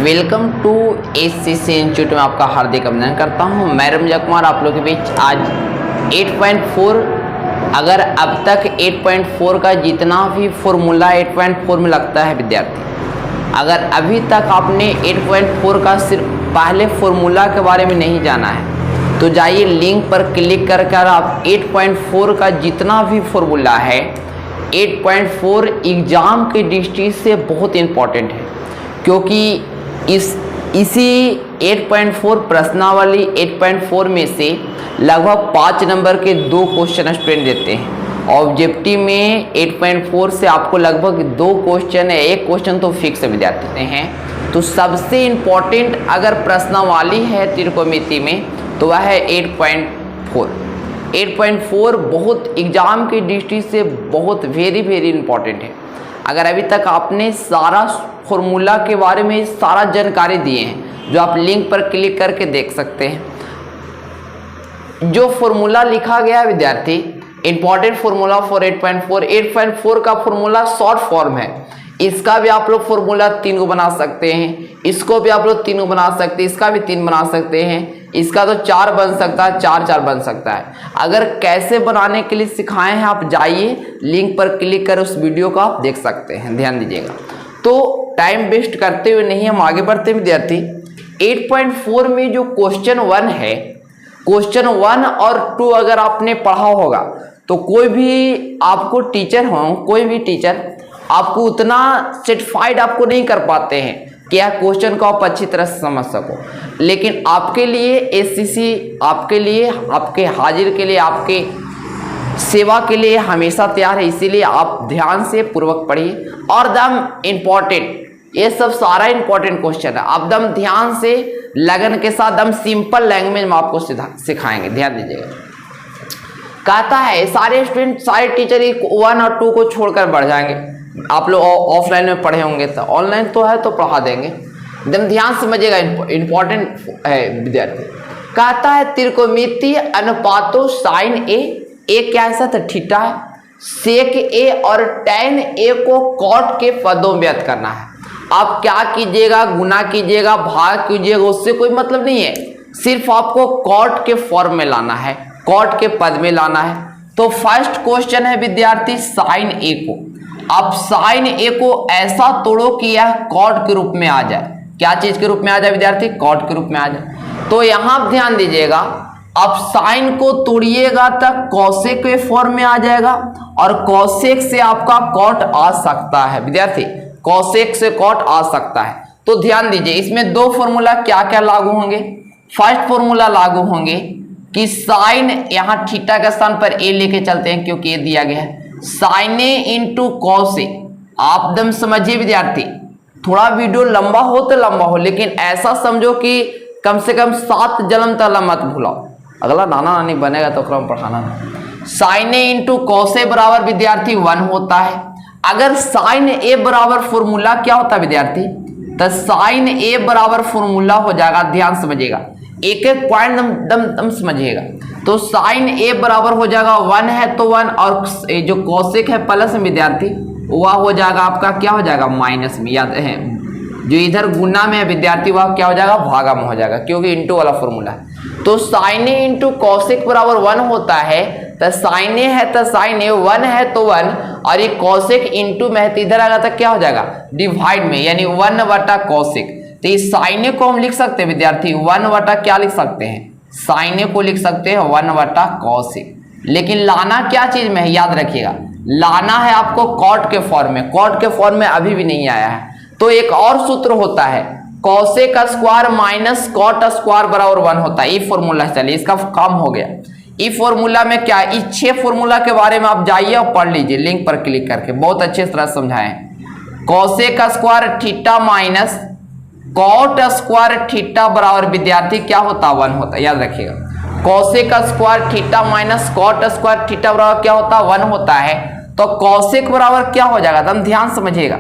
Welcome to SCC institute में आपका हार्दिक अभिनंदन करता हूं। मैं रमजा कुमार आप लोगों के बीच आज 8.4 अगर अब तक 8.4 का जितना भी फॉर्मूला 8.4 में लगता है विद्यार्थी, अगर अभी तक आपने 8.4 का सिर्फ पहले फॉर्मूला के बारे में नहीं जाना है तो जाइए लिंक पर क्लिक कर आप 8.4 का जितना भी फॉर्मूला है 8.4 एग्ज़ाम की दृष्टि से बहुत इम्पॉर्टेंट है, क्योंकि इसी 8.4 प्रश्नावली 8.4 में से लगभग 5 नंबर के 2 क्वेश्चन स्टूडेंट देते हैं। ऑब्जेक्टिव में 8.4 से आपको लगभग 2 क्वेश्चन है, 1 क्वेश्चन तो फिक्स विद्यार्थी देते हैं। तो सबसे इम्पॉर्टेंट अगर प्रश्नावली है त्रिकोणमिति में तो वह है 8.4। 8.4 बहुत एग्जाम की दृष्टि से बहुत वेरी इम्पॉर्टेंट है। अगर अभी तक आपने सारा फॉर्मूला के बारे में सारा जानकारी दिए हैं, जो आप लिंक पर क्लिक करके देख सकते हैं। जो फॉर्मूला लिखा गया है विद्यार्थी, इंपॉर्टेंट फॉर्मूला फॉर 8.4 का फॉर्मूला शॉर्ट फॉर्म है। इसका भी आप लोग फॉर्मूला 3 को बना सकते हैं, इसको भी आप लोग 3 को बना सकते हैं, इसका भी 3 बना सकते हैं, इसका तो 4 बन सकता है, 4 बन सकता है। अगर कैसे बनाने के लिए सिखाए हैं आप जाइए लिंक पर क्लिक कर उस वीडियो को आप देख सकते हैं, ध्यान दीजिएगा। तो टाइम वेस्ट करते हुए नहीं हम आगे बढ़ते विद्यार्थी। 8.4 में जो क्वेश्चन 1 है, क्वेश्चन 1 और 2 अगर आपने पढ़ा होगा तो कोई भी आपको टीचर हो, कोई भी टीचर आपको उतना सेटिस्फाइड आपको नहीं कर पाते हैं कि यह क्वेश्चन को आप अच्छी तरह से समझ सको। लेकिन आपके लिए एससीसी आपके लिए, आपके हाजिर के लिए, आपके सेवा के लिए हमेशा तैयार है। इसीलिए आप ध्यान से पूर्वक पढ़िए और दम इम्पॉर्टेंट, ये सब सारा इम्पॉर्टेंट क्वेश्चन है। आप दम ध्यान से लगन के साथ दम सिंपल लैंग्वेज में आपको सिखाएंगे, ध्यान दीजिएगा। कहता है सारे स्टूडेंट, सारे टीचर 1 और 2 को छोड़कर बढ़ जाएंगे। आप लोग ऑफलाइन में पढ़े होंगे तो ऑनलाइन तो है तो पढ़ा देंगे, एकदम ध्यान समझिएगा, इंपॉर्टेंट है विद्यार्थी। कहता है त्रिकोणमितीय अनुपातों साइन ए क्या ऐसा था थीटा है, सेक ए और टैन ए को कॉट के पदों में व्यक्त करना है। आप क्या कीजिएगा, गुना कीजिएगा, भाग कीजिएगा, उससे कोई मतलब नहीं है, सिर्फ आपको कॉट के फॉर्म में लाना है, कॉट के पद में लाना है। तो फर्स्ट क्वेश्चन है विद्यार्थी साइन ए को, आप साइन ए को ऐसा तोड़ो कि यह कॉट के रूप में आ जाए। क्या चीज के रूप में आ जाए विद्यार्थी? कॉट के रूप में आ जाए। तो यहां ध्यान दीजिएगा, आप साइन को तोड़िएगा तक कॉसेक के फॉर्म में आ जाएगा और कॉसेक से आपका कॉट आ सकता है विद्यार्थी, कॉसेक से कॉट आ सकता है। तो ध्यान दीजिए, इसमें 2 फॉर्मूला क्या क्या लागू होंगे। फर्स्ट फॉर्मूला लागू होंगे कि साइन, यहां थीटा के स्थान पर ए लेके चलते हैं क्योंकि ये दिया गया है, sign A into cos A. आप दम समझिए विद्यार्थी, थोड़ा वीडियो लंबा हो तो लंबा हो, लेकिन ऐसा समझो कि कम से कम 7 जन्म तक मत भूलाओ, अगला नाना नानी बनेगा तो क्रम पढ़ाना नहीं। Sign A into cos A बराबर विद्यार्थी 1 होता है। अगर साइन ए बराबर फॉर्मूला क्या होता है विद्यार्थी, तो साइन ए बराबर फॉर्मूला हो जाएगा, ध्यान समझिएगा, एक पॉइंट दम समझिएगा। तो साइन ए बराबर हो जाएगा 1 है तो 1, और जो कॉसेक है प्लस में विद्यार्थी वह हो जाएगा आपका क्या हो जाएगा माइनस में। याद है जो इधर गुना में है विद्यार्थी वह क्या हो जाएगा भागा में हो जाएगा, क्योंकि इंटू वाला फॉर्मूला है। तो साइन ए इंटू कॉसेक बराबर 1 होता है, तो साइन ए है तो साइन ए, 1 है तो 1, और ये कॉसेक इंटू में है तो इधर आएगा तो क्या हो जाएगा डिवाइड में, यानी 1/कॉसेक। तो इस साइन ए को हम लिख सकते हैं विद्यार्थी 1/ क्या लिख सकते हैं, साइन ए को लिख सकते हैं 1/कॉसेक। लेकिन लाना क्या चीज में है याद रखिएगा, लाना है आपको कॉट के फॉर्म में, कॉट के फॉर्म में अभी भी नहीं आया है। तो एक और सूत्र होता है cosec square minus cot square बराबर 1 होता है। ये फॉर्मूला चलिए, इसका काम हो गया। इस फॉर्मूला में क्या, इस 6 फॉर्मूला के बारे में आप जाइए और पढ़ लीजिए लिंक पर क्लिक करके, बहुत अच्छे तरह समझाए। Cosec square theta minus cot square theta बराबर विद्यार्थी क्या होता है 1 होता है, याद रखिएगा। Cosec square theta minus cot square theta बराबर क्या होता है 1 होता है। तो कॉसेक बराबर क्या हो जाएगा, एकदम ध्यान समझिएगा।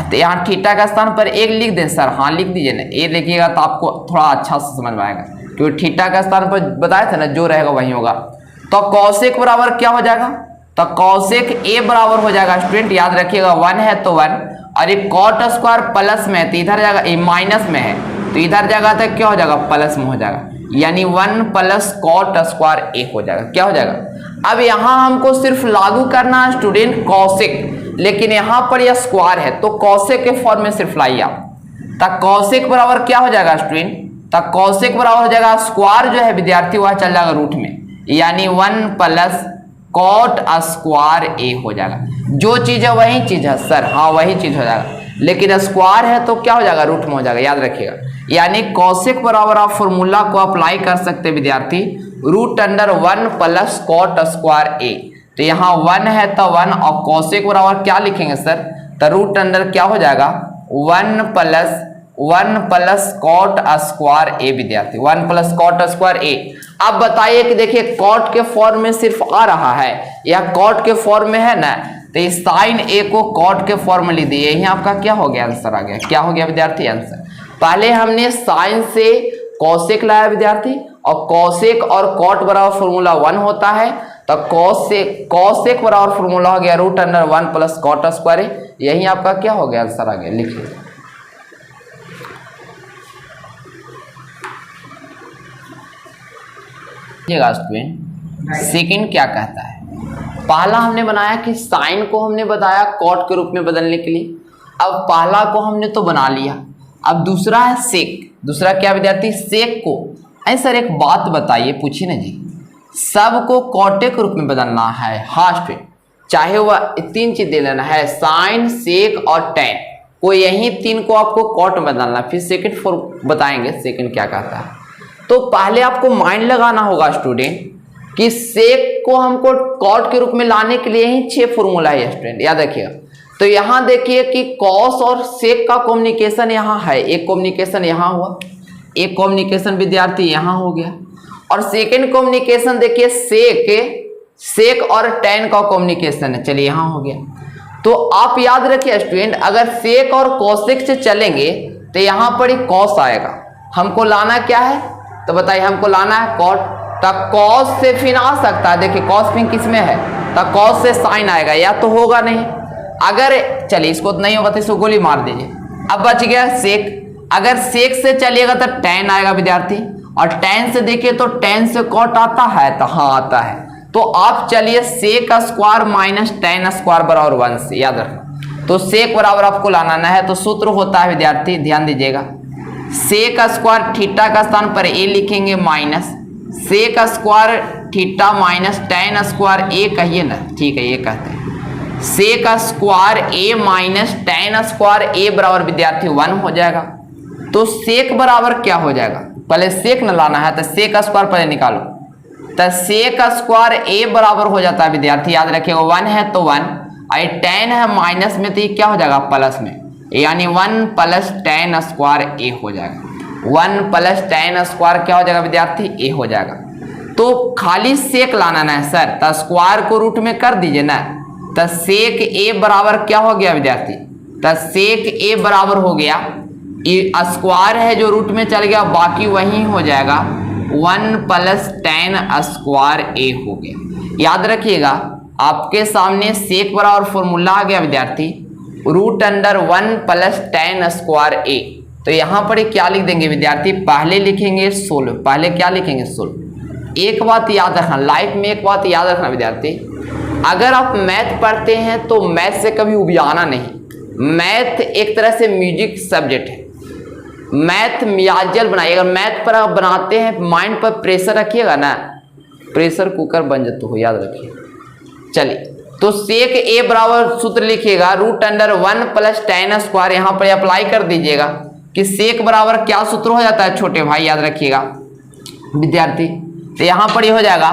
तो यहाँ थीटा का स्थान पर 1 लिख दें सर, हाँ लिख दीजिए ना, ये लिखिएगा तो आपको थोड़ा अच्छा से समझ में आएगा, क्योंकि थीटा का स्थान पर बताया था ना जो रहेगा वही होगा। तो कॉसेक बराबर क्या हो जाएगा तो कॉसेक ए बराबर हो जाएगा स्टूडेंट, याद रखिएगा 1 है तो 1, और ये कॉट स्क्वायर प्लस में है तो इधर जाएगा, ये माइनस में है तो इधर जाएगा तो क्या हो जाएगा, प्लस में हो जाएगा, यानी 1 प्लस कॉट स्क्वायर ए हो जाएगा। क्या हो जाएगा, अब यहाँ हमको सिर्फ लागू करना है स्टूडेंट कॉसेक, लेकिन यहाँ पर यह स्क्वायर है तो कॉसेक के फॉर्म में सिर्फ लाइए आप, तब कॉसेक बराबर क्या हो जाएगा स्टूडेंट, तब कॉसेक बराबर हो जाएगा स्क्वायर जो है विद्यार्थी वह चल जाएगा रूट में, यानी 1 प्लस कॉट स्क्वायर ए हो जाएगा। जो चीज है वही चीज है सर, हाँ वही चीज हो जाएगा, लेकिन स्क्वायर है तो क्या हो जाएगा, रूट में हो जाएगा, याद रखिएगा। यानी कॉसेक बराबर आप फॉर्मूला को अप्लाई कर सकते विद्यार्थी, root under 1 plus cot square A, तो यहाँ 1 है तो 1, और कॉसेक बराबर क्या लिखेंगे सर, तो रूट अंडर क्या हो जाएगा 1 प्लस कॉट स्क्वायर ए विद्यार्थी, 1 प्लस कॉट स्क्वायर ए। अब बताइए कि देखिए कॉट के फॉर्म में सिर्फ आ रहा है या कॉट के फॉर्म में है ना, तो इस साइन ए को कॉट के फॉर्म में लिख दिए, यही आपका क्या हो गया, आंसर आ गया। क्या हो गया विद्यार्थी, आंसर। पहले हमने साइन से कॉसेक लाया विद्यार्थी, और कॉसेक और कॉट बराबर फॉर्मूला 1 होता है, तो कॉसेक बराबर फॉर्मूला हो गया root under 1 plus cot square A, यही आपका क्या हो गया, आंसर आ गया। लिखिए स्टूडेंट सेकंड क्या कहता है, पहला हमने बनाया कि साइन को हमने बताया कॉट के रूप में बदलने के लिए, अब पहला को हमने तो बना लिया, अब दूसरा है सेक। दूसरा क्या विद्यार्थी, सेक को। अरे सर एक बात बताइए, पूछिए ना जी, सबको कॉटे के रूप में बदलना है, हाँ स्टूडेंट, चाहे वह 3 चीज दे लेना है, साइन सेक और टेन, को यही 3 को आपको कॉट में बदलना, फिर सेकंड फॉर बताएंगे सेकंड क्या कहता है। तो पहले आपको माइंड लगाना होगा स्टूडेंट कि सेक को हमको कॉट के रूप में लाने के लिए ही 6 फॉर्मूला है स्टूडेंट, याद रखिएगा। तो यहाँ देखिए कि कॉस और सेक का कम्युनिकेशन यहाँ है, एक कम्युनिकेशन यहाँ हुआ, एक कम्युनिकेशन विद्यार्थी यहाँ हो गया, और सेकंड कम्युनिकेशन देखिए सेक और टेन का कम्युनिकेशन है, चलिए यहाँ हो गया। तो आप याद रखिए स्टूडेंट, अगर सेक और कॉसेक से चलेंगे तो यहाँ पर ही कॉस आएगा, हमको लाना क्या है, तो बताइए हमको लाना है कॉट, तब कॉस से फिर आ सकता है, देखिए कॉस फिर किस में है, तब कॉस से साइन आएगा, या तो होगा नहीं, अगर चलिए इसको नहीं होगा तो इसको गोली मार दीजिए। अब बच गया सेक, अगर सेक से चलिएगा तो टेन आएगा विद्यार्थी, और टेन से देखिए तो टेन से कॉट आता है, तो हाँ आता है, तो आप चलिए sec square minus tan square बराबर 1 से, याद रखना। तो सेक बराबर आपको लाना है, तो सूत्र होता है विद्यार्थी, ध्यान दीजिएगा, सेक स्क्वायर थीटा का स्थान पर ए लिखेंगे minus sec square theta minus tan square A, कहिए ना, ठीक है ये कहते हैं, sec square A minus tan square A बराबर विद्यार्थी 1 हो जाएगा। तो सेक बराबर क्या हो जाएगा, पहले सेक न लाना है तो सेक स्क्वायर पहले निकालो, तो सेक स्क्वायर ए बराबर हो जाता है विद्यार्थी, याद रखिएगा 1 है तो 1, और टेन है माइनस में तो ये क्या हो जाएगा, प्लस में, यानी 1 प्लस टेन स्क्वायर ए हो जाएगा। 1 प्लस टेन स्क्वायर क्या हो जाएगा विद्यार्थी, ए हो जाएगा। तो खाली सेक लाना ना है सर, तो स्क्वायर को रूट में कर दीजिए ना, तो सेक ए बराबर क्या हो गया विद्यार्थी, तो सेक ए बराबर हो गया, ये स्क्वायर है जो रूट में चल गया, बाकी वही हो जाएगा 1 प्लस टेन स्क्वायर ए हो गया। याद रखिएगा आपके सामने सेक बराबर फॉर्मूला आ गया विद्यार्थी, root under 1 plus tan square A. तो यहाँ पर क्या लिख देंगे विद्यार्थी, पहले लिखेंगे सोल्व, पहले क्या लिखेंगे सोल्व। एक बात याद रखना, लाइफ में एक बात याद रखना विद्यार्थी, अगर आप मैथ पढ़ते हैं तो मैथ से कभी उबियाना नहीं। मैथ एक तरह से म्यूजिक सब्जेक्ट है, मैथ मियाजल बनाइए। अगर मैथ पर आप बनाते हैं माइंड पर प्रेशर रखिएगा ना, प्रेशर कुकर बन जाते हो, याद रखिए। चलिए तो सेक ए बराबर सूत्र लिखिएगा, root under 1 plus tan square, यहाँ पर अप्लाई कर दीजिएगा कि सेक बराबर क्या सूत्र हो जाता है छोटे भाई, याद रखिएगा विद्यार्थी। तो यहाँ पर ये हो जाएगा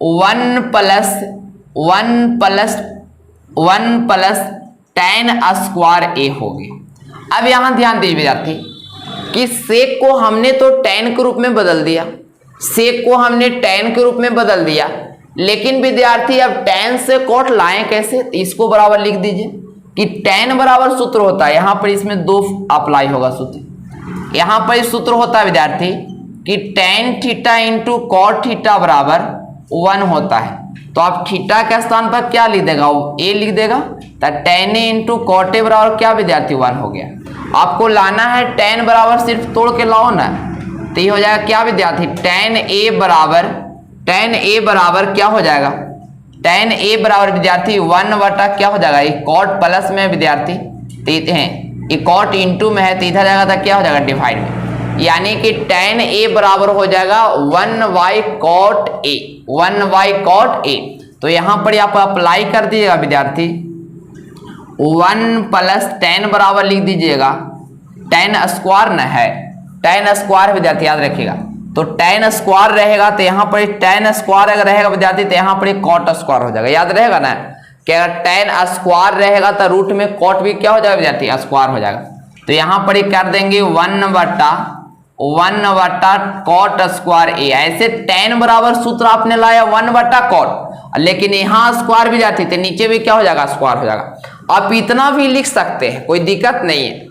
1 प्लस टेन स्क्वायर ए हो गया। अब यहाँ ध्यान दीजिए विद्यार्थी कि सेक को हमने तो टेन के रूप में बदल दिया, सेक को हमने टेन के रूप में बदल दिया, लेकिन विद्यार्थी अब टेन से कॉट लाएं कैसे, इसको बराबर लिख दीजिए कि टेन बराबर सूत्र होता है, यहाँ पर इसमें 2 अप्लाई होगा सूत्र। यहाँ पर सूत्र होता है विद्यार्थी कि tan theta into cot theta बराबर 1 होता है। तो आप थीटा के स्थान पर क्या लिख देगा, a लिख देगा। तो tan a into cot a बराबर क्या विद्यार्थी 1 हो गया। आपको लाना है tan बराबर सिर्फ तोड़ के लाओ ना, तो ये हो जाएगा क्या विद्यार्थी, tan a बराबर क्या हो जाएगा, tan a बराबर विद्यार्थी 1 बटा क्या हो जाएगा, ये कॉट प्लस में विद्यार्थी देते हैं, ये कॉट इंटू में है तो इधर जाएगा तो क्या हो जाएगा डिवाइड में, यानी कि tan a बराबर हो जाएगा 1 cot a। तो यहाँ पर आप अप्लाई कर दीजिएगा विद्यार्थी 1 प्लस tan बराबर लिख दीजिएगा tan स्क्वायर न है, tan स्क्वायर विद्यार्थी याद रखिएगा। तो tan स्क्वायर रहेगा तो यहाँ पर tan स्क्वायर अगर रहेगा विद्यार्थी तो यहाँ पर कॉट स्क्वायर हो जाएगा, याद रहेगा ना कि अगर tan स्क्वायर रहेगा तो रूट में कॉट भी क्या हो जाएगा विद्यार्थी स्क्वायर हो जाएगा। तो यहाँ पर कर देंगे 1 बटा कॉट स्क्वायर ए। ऐसे tan बराबर सूत्र आपने लाया 1 बटा कॉट, लेकिन यहाँ स्क्वायर भी जाती तो नीचे भी क्या हो जाएगा स्क्वायर हो जाएगा। आप इतना भी लिख सकते हैं, कोई दिक्कत नहीं है।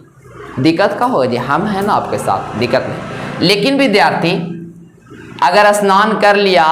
दिक्कत का होगा जी, हम है ना आपके साथ, दिक्कत नहीं। लेकिन विद्यार्थी अगर स्नान कर लिया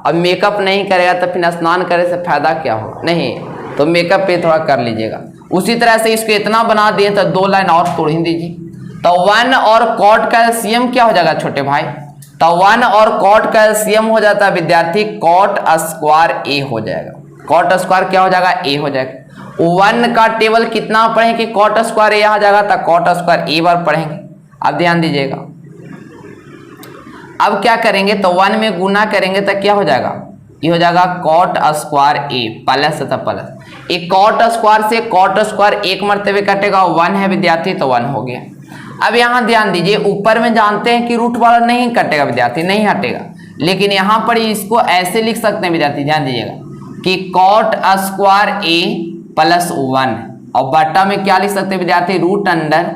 और मेकअप नहीं करेगा तो फिर स्नान करे से फायदा क्या होगा, नहीं तो मेकअप पे थोड़ा कर लीजिएगा। उसी तरह से इसको इतना बना दिए तो 2 लाइन और तोड़ ही दीजिए। तो 1 और कॉट का एलसीएम क्या हो जाएगा छोटे भाई, तो 1 और कॉट का एलसीएम हो जाता है विद्यार्थी कॉट स्क्वायर ए हो जाएगा। कॉट स्क्वायर क्या हो जाएगा ए हो जाएगा। 1 का टेबल कितना पढ़ेंगे कि कॉट स्क्वायर ए आ जाएगा, तो कॉट स्क्वायर ए बार पढ़ेंगे। अब ध्यान दीजिएगा, अब क्या करेंगे तो 1 में गुना करेंगे तो क्या हो जाएगा, ये हो जाएगा कॉट स्क्वायर ए प्लस था प्लस। एक कॉट स्क्वायर से कॉट स्क्वायर एक मरतबे कटेगा, 1 है विद्यार्थी तो 1 हो गया। अब यहाँ ध्यान दीजिए, ऊपर में जानते हैं कि रूट वाला नहीं कटेगा विद्यार्थी, नहीं हटेगा, लेकिन यहाँ पर इसको ऐसे लिख सकते हैं विद्यार्थी, ध्यान दीजिएगा कि कॉट स्क्वायर ए प्लस 1 और बटा में क्या लिख सकते हैं विद्यार्थी, रूट अंडर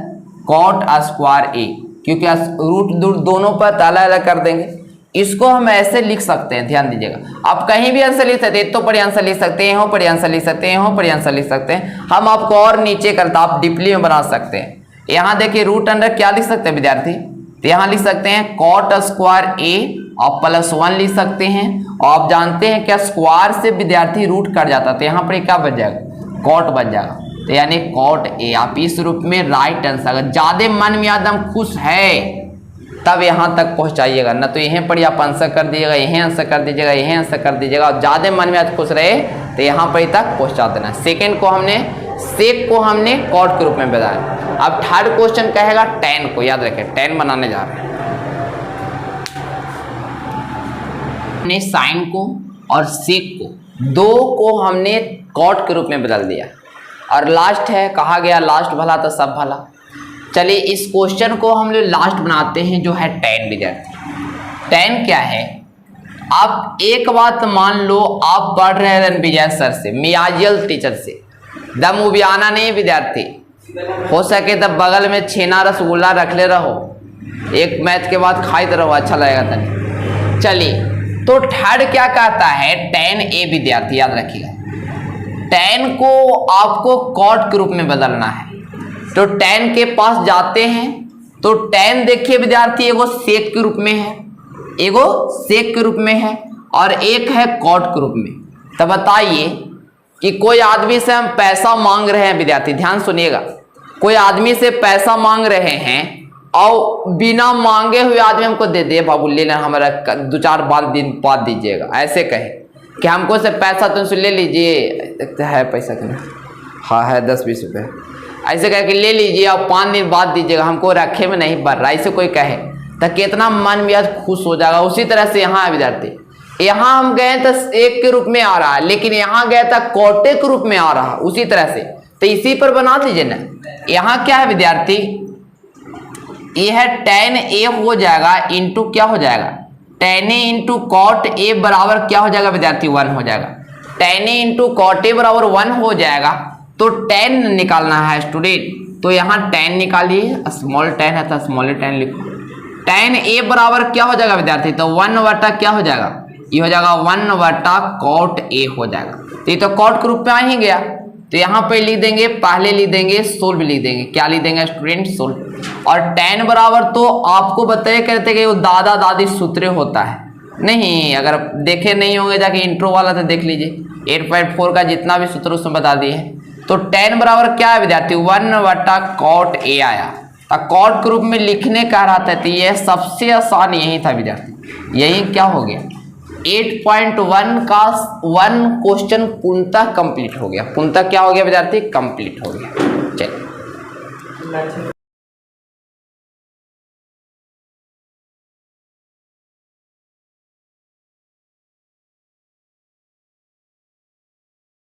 कॉट स्क्वायर ए, क्योंकि रूट दोनों पर ताला अलग कर देंगे। इसको हम ऐसे लिख सकते हैं, ध्यान दीजिएगा। आप कहीं भी आंसर लिख सकते हैं, तो पर आंसर लिख सकते हैं, यहाँ पर आंसर लिख सकते हैं, यहाँ पर आंसर लिख सकते हैं। हम आपको और नीचे करता आप डिपली में बना सकते हैं। यहाँ देखिए रूट अंडर क्या लिख सकते हैं विद्यार्थी, तो यहाँ लिख सकते हैं कॉट स्क्वायर ए और प्लस 1 लिख सकते हैं। और आप जानते हैं क्या स्क्वायर से विद्यार्थी रूट कट जाता है, तो यहाँ पर क्या बच जाएगा, कॉट बच जाएगा। तो यानी कॉट ए आप इस रूप में राइट आंसर। अगर ज्यादा मन में एकदम खुश है तब यहाँ तक पहुँचाइएगा, न तो यहीं पर आप आंसर कर दीजिएगा, यहीं आंसर कर दीजिएगा, यहीं आंसर कर दीजिएगा। और ज़्यादा मन में आज खुश रहे तो यहाँ पर तक पहुँचा देना। सेकेंड को हमने सेक को हमने कॉट के रूप में बताया। अब थर्ड क्वेश्चन कहेगा tan को, याद रखें tan बनाने जा रहे हैं। हमने साइन को और सेक को, दो को हमने कॉट के रूप में बदल दिया। और लास्ट है, कहा गया लास्ट भला तो सब भला। चलिए इस क्वेश्चन को हम लोग लास्ट बनाते हैं, जो है tan विद्यार्थी। tan क्या है, आप एक बात मान लो, आप पढ़ रहे हैं रणविजय सर से, मियाजियल टीचर से, दम उबियाना नहीं विद्यार्थी। हो सके तब बगल में छेना रसगुल्ला रख ले रहो, एक मैथ के बाद खाते रहो, अच्छा लगेगा तनी। चलिए तो थर्ड क्या कहता है, tan a विद्यार्थी, याद रखिएगा। tan को आपको कॉट के रूप में बदलना है। तो tan के पास जाते हैं तो tan देखिए विद्यार्थी, एगो सेक के रूप में है, एगो सेक के रूप में है और एक है कॉट के रूप में। तो बताइए कि कोई आदमी से हम पैसा मांग रहे हैं विद्यार्थी, ध्यान सुनिएगा, कोई आदमी से पैसा मांग रहे हैं और बिना मांगे हुए आदमी हमको दे दे, बाबू ले लेना, हमारा 2-4 दिन बाद दीजिएगा, ऐसे कहे कि हमको से पैसा तुमसे ले लीजिए, है पैसा तुम्हें, हाँ है 10-20 रुपये, ऐसे कहे कि ले लीजिए और 5 दिन बाद दीजिएगा, हमको रखे में नहीं बढ़ रहा, ऐसे कोई कहे तो कितना मन में आज खुश हो जाएगा। उसी तरह से यहाँ है विद्यार्थी, यहाँ हम गए तो एक के रूप में आ रहा है, लेकिन यहाँ गया था कॉटे के रूप में आ रहा, उसी तरह से। तो इसी पर बना दीजिए ना। यहाँ क्या है विद्यार्थी, ये है tan a हो जाएगा इंटू क्या हो जाएगा, tan a इंटू कॉट a बराबर क्या हो जाएगा विद्यार्थी, 1 हो जाएगा। tan a इंटू कॉट a बराबर 1 हो जाएगा। तो tan निकालना है स्टूडेंट, तो यहाँ tan निकालिए, स्मॉल tan है तो स्मॉल tan लिखो। tan a बराबर क्या हो जाएगा विद्यार्थी, तो 1 बटा क्या हो जाएगा, ये हो जाएगा 1 बटा कॉट a हो जाएगा। तो ये तो कॉट के रूप में आ ही गया। तो यहाँ पे लिख देंगे, पहले लिख देंगे सोल्व लिख देंगे, क्या लिख देंगे स्टूडेंट, सोल्व। और tan बराबर तो आपको बताया करते कि वो दादा दादी सूत्र होता है, नहीं, अगर देखे नहीं होंगे जाके इंट्रो वाला तो देख लीजिए। 8.4 का जितना भी सूत्र उसमें बता दिए हैं। तो tan बराबर क्या है विद्यार्थी, 1/cot A आया। तो कॉट के रूप में लिखने का रहा था, तो ये सबसे आसान यही था विद्यार्थी। यही क्या हो गया, 8.1 का 1 क्वेश्चन पूर्णतः कंप्लीट हो गया। पूर्णतः क्या हो गया विद्यार्थी, कंप्लीट हो गया। चलिए